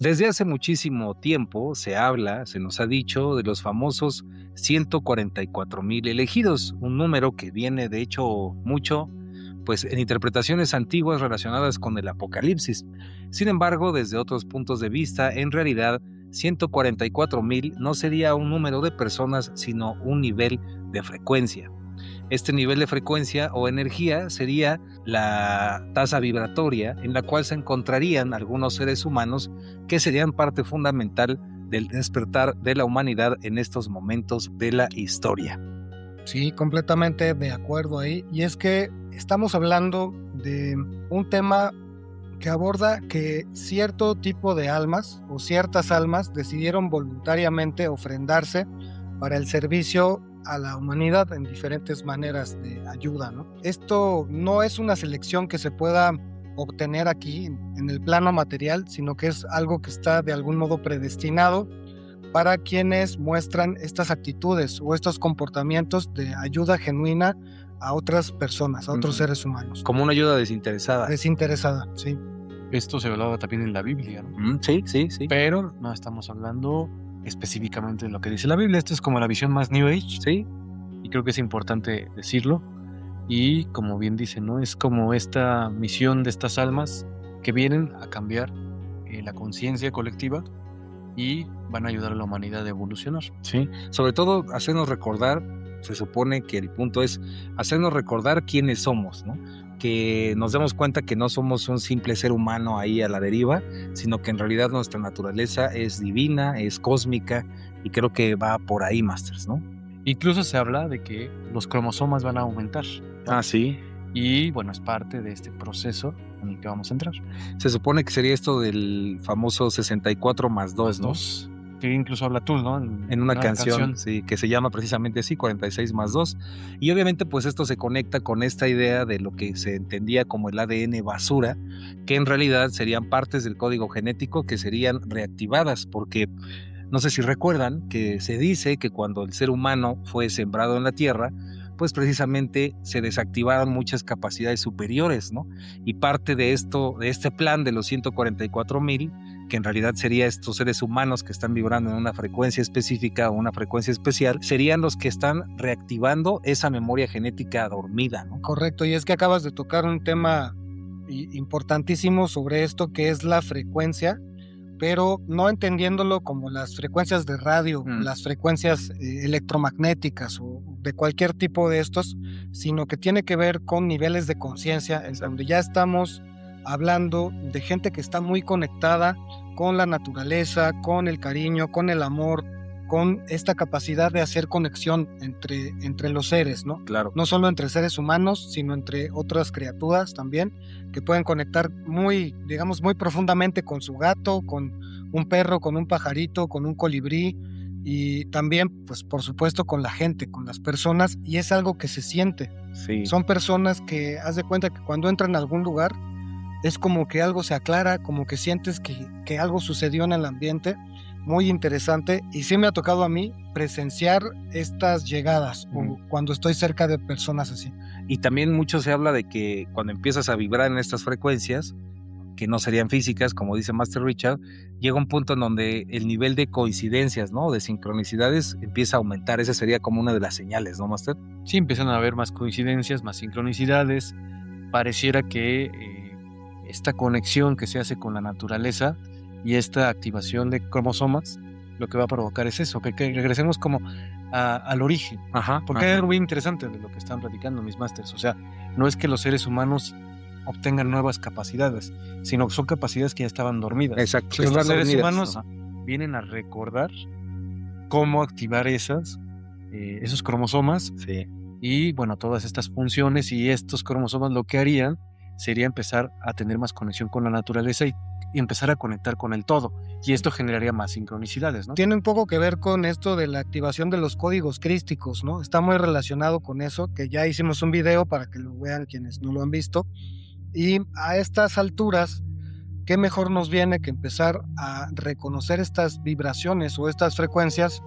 Desde hace muchísimo tiempo se nos ha dicho de los famosos 144,000 elegidos, un número que viene de hecho mucho, pues en interpretaciones antiguas relacionadas con el Apocalipsis. Sin embargo, desde otros puntos de vista, en realidad 144,000 no sería un número de personas, sino un nivel de frecuencia. Este nivel de frecuencia o energía sería la tasa vibratoria en la cual se encontrarían algunos seres humanos que serían parte fundamental del despertar de la humanidad en estos momentos de la historia. Sí, completamente de acuerdo ahí. Y es que estamos hablando de un tema que aborda que cierto tipo de almas o ciertas almas decidieron voluntariamente ofrendarse para el servicio a la humanidad en diferentes maneras de ayuda, ¿no? Esto no es una selección que se pueda obtener aquí en el plano material, sino que es algo que está de algún modo predestinado para quienes muestran estas actitudes o estos comportamientos de ayuda genuina a otras personas, a otros seres humanos. Como una ayuda desinteresada. Desinteresada, sí. Esto se hablaba también en la Biblia, ¿no? Sí. Pero no estamos hablando específicamente de lo que dice la Biblia. Esto es como la visión más New Age, Sí, y creo que es importante decirlo. Y como bien dice, ¿no? Es como esta misión de estas almas que vienen a cambiar la conciencia colectiva y van a ayudar a la humanidad a evolucionar. sí. Sobre todo hacernos recordar, se supone que el punto es hacernos recordar quiénes somos, ¿no? Que nos demos cuenta que no somos un simple ser humano ahí a la deriva, sino que en realidad nuestra naturaleza es divina, es cósmica, y creo que va por ahí, Masters, ¿no? Incluso se habla de que los cromosomas van a aumentar. Sí. Y bueno, es parte de este proceso en el que vamos a entrar. Se supone que sería esto del famoso 64 más 2, ¿no? Dos, que incluso habla tú, ¿no? En una canción, sí, que se llama precisamente así, 46 más 2. Y obviamente pues esto se conecta con esta idea de lo que se entendía como el ADN basura, que en realidad serían partes del código genético que serían reactivadas, porque no sé si recuerdan que se dice que cuando el ser humano fue sembrado en la tierra, pues precisamente se desactivaron muchas capacidades superiores, ¿no? Y parte de esto, de este plan de los 144,000, que en realidad sería estos seres humanos que están vibrando en una frecuencia específica o una frecuencia especial, serían los que están reactivando esa memoria genética dormida, ¿no? Correcto, y es que acabas de tocar un tema importantísimo sobre esto que es la frecuencia, pero no entendiéndolo como las frecuencias de radio, las frecuencias electromagnéticas o de cualquier tipo de estos, sino que tiene que ver con niveles de conciencia, en donde ya estamos hablando de gente que está muy conectada con la naturaleza, con el cariño, con el amor, con esta capacidad de hacer conexión entre los seres, ¿no? Claro. No solo entre seres humanos, sino entre otras criaturas también, que pueden conectar muy, digamos, muy profundamente con su gato, con un perro, con un pajarito, con un colibrí, y también, pues, por supuesto, con la gente, con las personas, y es algo que se siente. Sí. Son personas que, haz de cuenta que cuando entran a algún lugar, es como que algo se aclara, como que sientes que algo sucedió en el ambiente, muy interesante, y sí me ha tocado a mí presenciar estas llegadas o cuando estoy cerca de personas así. Y también mucho se habla de que cuando empiezas a vibrar en estas frecuencias, que no serían físicas, como dice Master Richard, llega un punto en donde el nivel de coincidencias, ¿no? De sincronicidades empieza a aumentar. Esa sería como una de las señales, ¿no, Master? Sí, empiezan a haber más coincidencias, más sincronicidades. Pareciera que esta conexión que se hace con la naturaleza y esta activación de cromosomas, lo que va a provocar es eso, que regresemos como al origen. Porque hay algo muy interesante de lo que están platicando mis masters. O sea, no es que los seres humanos obtengan nuevas capacidades, sino que son capacidades que ya estaban dormidas. Exacto. Los seres humanos vienen a recordar cómo activar esos cromosomas. Sí. Y bueno, todas estas funciones y estos cromosomas lo que harían sería empezar a tener más conexión con la naturaleza y empezar a conectar con el todo. Y esto generaría más sincronicidades, ¿no? Tiene un poco que ver con esto de la activación de los códigos crísticos, ¿no? Está muy relacionado con eso, que ya hicimos un video para que lo vean quienes no lo han visto. Y a estas alturas, ¿qué mejor nos viene que empezar a reconocer estas vibraciones o estas frecuencias?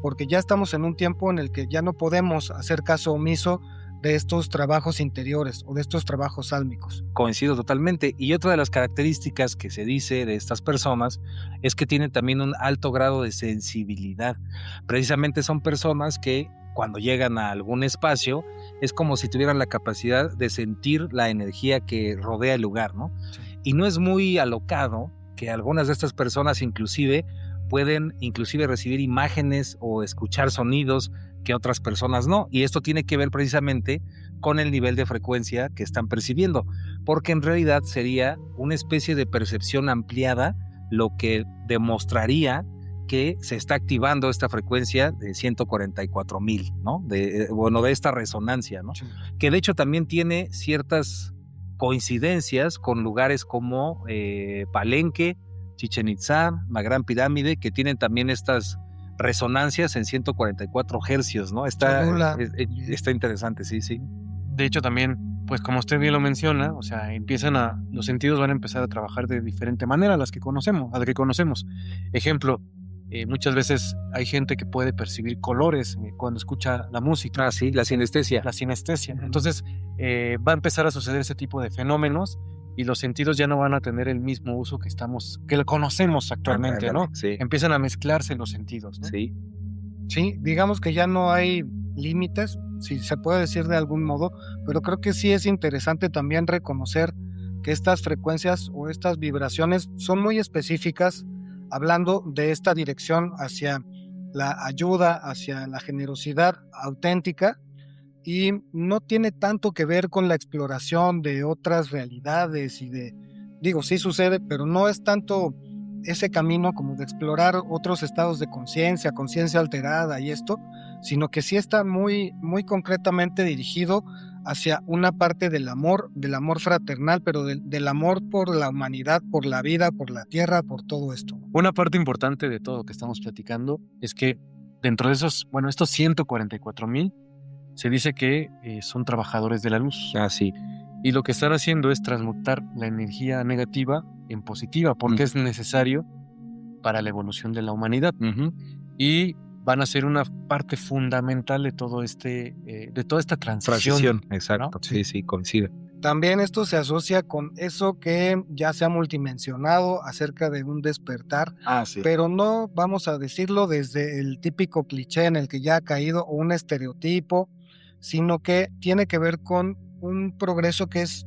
Porque ya estamos en un tiempo en el que ya no podemos hacer caso omiso de estos trabajos interiores o de estos trabajos sálmicos. Coincido totalmente. Y otra de las características que se dice de estas personas es que tienen también un alto grado de sensibilidad. Precisamente son personas que cuando llegan a algún espacio es como si tuvieran la capacidad de sentir la energía que rodea el lugar, ¿no? Sí. Y no es muy alocado que algunas de estas personas pueden recibir imágenes o escuchar sonidos que otras personas no. Y esto tiene que ver precisamente con el nivel de frecuencia que están percibiendo, porque en realidad sería una especie de percepción ampliada, lo que demostraría que se está activando esta frecuencia de 144,000, ¿no? De esta resonancia, ¿no? Sí. Que de hecho también tiene ciertas coincidencias con lugares como Palenque, Chichén Itzá, la Gran Pirámide, que tienen también estas resonancias en 144 hercios, ¿no? Está interesante, sí. De hecho, también, pues como usted bien lo menciona, o sea, los sentidos van a empezar a trabajar de diferente manera a la que conocemos. Ejemplo, muchas veces hay gente que puede percibir colores cuando escucha la música. Ah, sí, la sinestesia. Entonces, va a empezar a suceder ese tipo de fenómenos y los sentidos ya no van a tener el mismo uso que lo conocemos actualmente, ¿no? Sí. Empiezan a mezclarse los sentidos, ¿no? Sí. Sí, digamos que ya no hay límites, si se puede decir de algún modo, pero creo que sí es interesante también reconocer que estas frecuencias o estas vibraciones son muy específicas, hablando de esta dirección hacia la ayuda, hacia la generosidad auténtica, y no tiene tanto que ver con la exploración de otras realidades sí sucede, pero no es tanto ese camino como de explorar otros estados de conciencia alterada y esto, sino que sí está muy, muy concretamente dirigido hacia una parte del amor fraternal, pero del amor por la humanidad, por la vida, por la tierra, por todo esto. Una parte importante de todo lo que estamos platicando es que dentro de estos 144,000, se dice que son trabajadores de la luz. Ah, sí. Y lo que están haciendo es transmutar la energía negativa en positiva, porque es necesario para la evolución de la humanidad. Y van a ser una parte fundamental de todo de toda esta transición. Exacto. ¿No? Sí, coincide. También esto se asocia con eso que ya se ha multimensionado acerca de un despertar, sí. Pero no vamos a decirlo desde el típico cliché en el que ya ha caído o un estereotipo, sino que tiene que ver con un progreso que es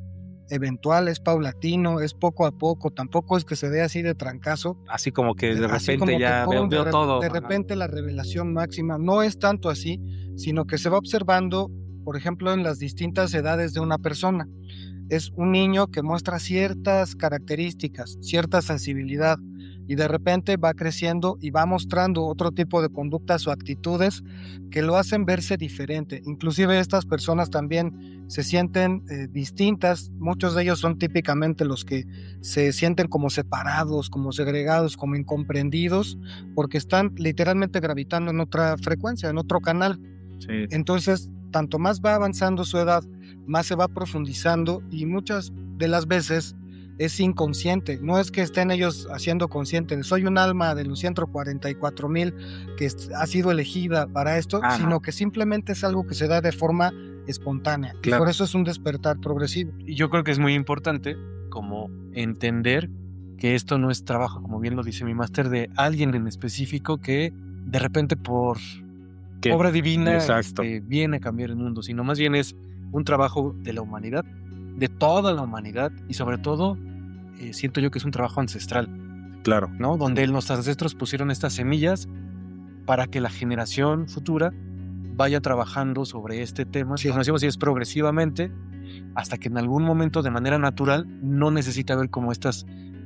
eventual, es paulatino, es poco a poco, tampoco es que se dé así de trancazo. Así como que de repente ya veo todo. De repente la revelación máxima no es tanto así, sino que se va observando, por ejemplo, en las distintas edades de una persona. Es un niño que muestra ciertas características, cierta sensibilidad, y de repente va creciendo y va mostrando otro tipo de conductas o actitudes que lo hacen verse diferente. Inclusive estas personas también se sienten distintas. Muchos de ellos son típicamente los que se sienten como separados, como segregados, como incomprendidos, porque están literalmente gravitando en otra frecuencia, en otro canal. Sí. Entonces, tanto más va avanzando su edad, más se va profundizando, y muchas de las veces es inconsciente. No es que estén ellos haciendo consciente, soy un alma de los 144,000 que ha sido elegida para esto, sino que simplemente es algo que se da de forma espontánea. Claro. Y por eso es un despertar progresivo. Y yo creo que es muy importante como entender que esto no es trabajo, como bien lo dice mi máster, de alguien en específico que de repente por obra divina viene a cambiar el mundo, sino más bien es un trabajo de la humanidad, de toda la humanidad, y sobre todo siento yo que es un trabajo ancestral. Claro. ¿No? Donde nuestros ancestros pusieron estas semillas para que la generación futura vaya trabajando sobre este tema. Sí. Como decimos, si es progresivamente, hasta que en algún momento de manera natural no necesita ver como estas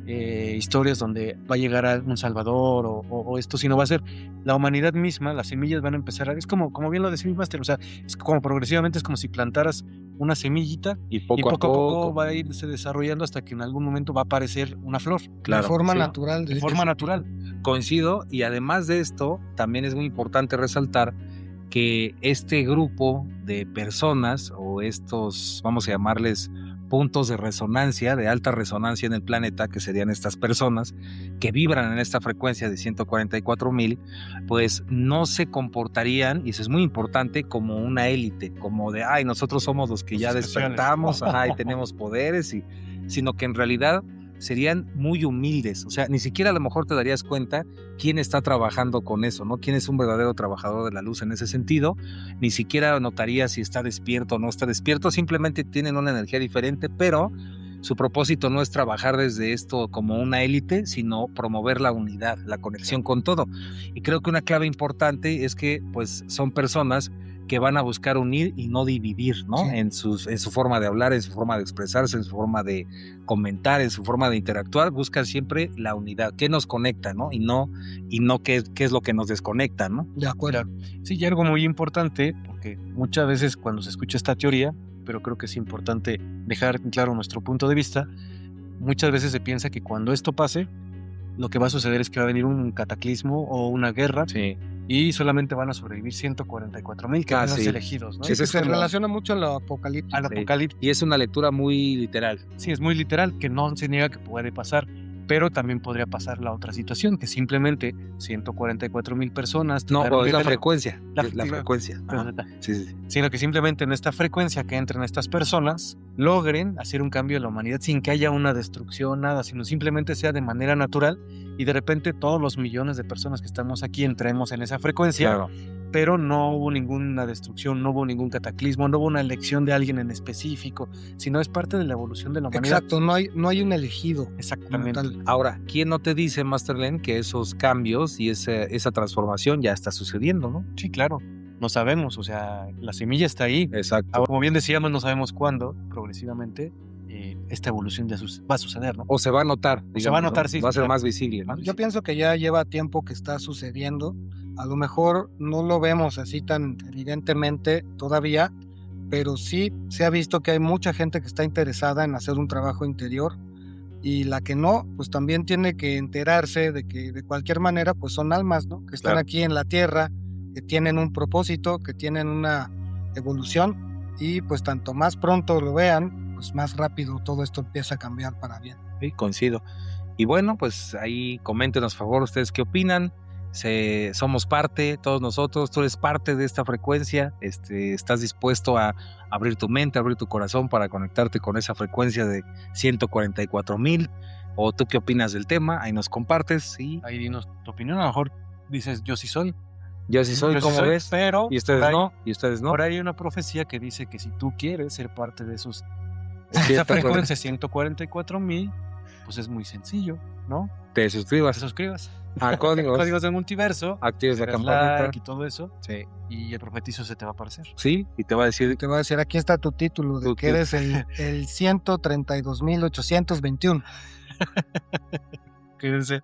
historias donde va a llegar a un salvador o esto, sino va a ser la humanidad misma. Las semillas van a empezar es como bien lo decía mi máster, o sea, es como progresivamente, es como si plantaras una semillita y poco a poco va a irse desarrollando hasta que en algún momento va a aparecer una flor. Claro, de forma natural. De forma natural. Coincido, y además de esto, también es muy importante resaltar que este grupo de personas, o estos, vamos a llamarles puntos de resonancia, de alta resonancia en el planeta, que serían estas personas que vibran en esta frecuencia de 144,000, pues no se comportarían, y eso es muy importante, como una élite, como de, ay, nosotros somos los que Los ya especiales. despertamos, ajá, y tenemos poderes, sino que en realidad serían muy humildes. O sea, ni siquiera a lo mejor te darías cuenta quién está trabajando con eso, ¿no? Quién es un verdadero trabajador de la luz en ese sentido. Ni siquiera notarías si está despierto o no está despierto. Simplemente tienen una energía diferente, pero su propósito no es trabajar desde esto como una élite, sino promover la unidad, la conexión con todo. Y creo que una clave importante es que, pues, son personas que van a buscar unir y no dividir, ¿no? Sí. En su forma de hablar, en su forma de expresarse, en su forma de comentar, en su forma de interactuar, buscan siempre la unidad, qué nos conecta, ¿no? Y no qué es lo que nos desconecta, ¿no? De acuerdo. Claro. Sí, y algo muy importante, porque muchas veces cuando se escucha esta teoría, pero creo que es importante dejar claro nuestro punto de vista, muchas veces se piensa que cuando esto pase, lo que va a suceder es que va a venir un cataclismo o una guerra Sí. y solamente van a sobrevivir 144,000 que van a sí. ser elegidos, ¿no? Sí, Ese que es se como- relaciona mucho a lo apocalíptico. Al Sí. apocalipsis. Y es una lectura muy literal. Sí, es muy literal, que no se niega que puede pasar, pero también podría pasar la otra situación, que simplemente 144,000 personas... No, tocaron o es la nivel- frecuencia. La- La frecuencia. Ajá. Sí, sí, sí. Sino que simplemente en esta frecuencia que entren estas personas logren hacer un cambio en la humanidad sin que haya una destrucción, nada, sino simplemente sea de manera natural y de repente todos los millones de personas que estamos aquí entremos en esa frecuencia, Claro. pero no hubo ninguna destrucción, no hubo ningún cataclismo, no hubo una elección de alguien en específico, sino es parte de la evolución de la humanidad. Exacto, no hay un elegido como Exactamente. tal. Ahora, ¿quién no te dice, Masterlen, que esos cambios y esa transformación ya está sucediendo, ¿no? Sí, claro, no sabemos, o sea, la semilla está ahí. Exacto. Ahora, como bien decíamos, no sabemos cuándo, progresivamente, esta evolución ya va a suceder, ¿no? O se va a notar. se va a digamos, notar, ¿no? sí, Va a ser claro. más visible, ¿no? Yo pienso que ya lleva tiempo que está sucediendo. A lo mejor no lo vemos así tan evidentemente todavía, pero sí se ha visto que hay mucha gente que está interesada en hacer un trabajo interior, y la que no, pues también tiene que enterarse de que de cualquier manera pues son almas, ¿no? Que están Claro. aquí en la tierra, que tienen un propósito, que tienen una evolución, y pues tanto más pronto lo vean, pues más rápido todo esto empieza a cambiar para bien. Sí, coincido. Y bueno, pues ahí coméntenos, por favor, ustedes qué opinan. Somos parte, todos nosotros, tú eres parte de esta frecuencia, estás dispuesto a abrir tu mente, abrir tu corazón para conectarte con esa frecuencia de 144,000, o tú qué opinas del tema, ahí nos compartes, y Ahí dinos tu opinión, a lo mejor dices, yo sí soy. yo sí soy, Yo sí ¿cómo soy, ves? Pero Y ustedes por ahí- no, y ustedes no. Por ahí hay una profecía que dice que si tú quieres ser parte de esos, esa 144,000, frecuencia 144,000, pues es muy sencillo, ¿no? te Te suscribas suscribas. a códigos, Códigos del multiverso, actives la le das campanita, like y todo eso, sí, y el profetizo se te va a aparecer. sí, y te va a decir, Te voy a decir, aquí está tu título de Tu que eres el 132,821. Quédense.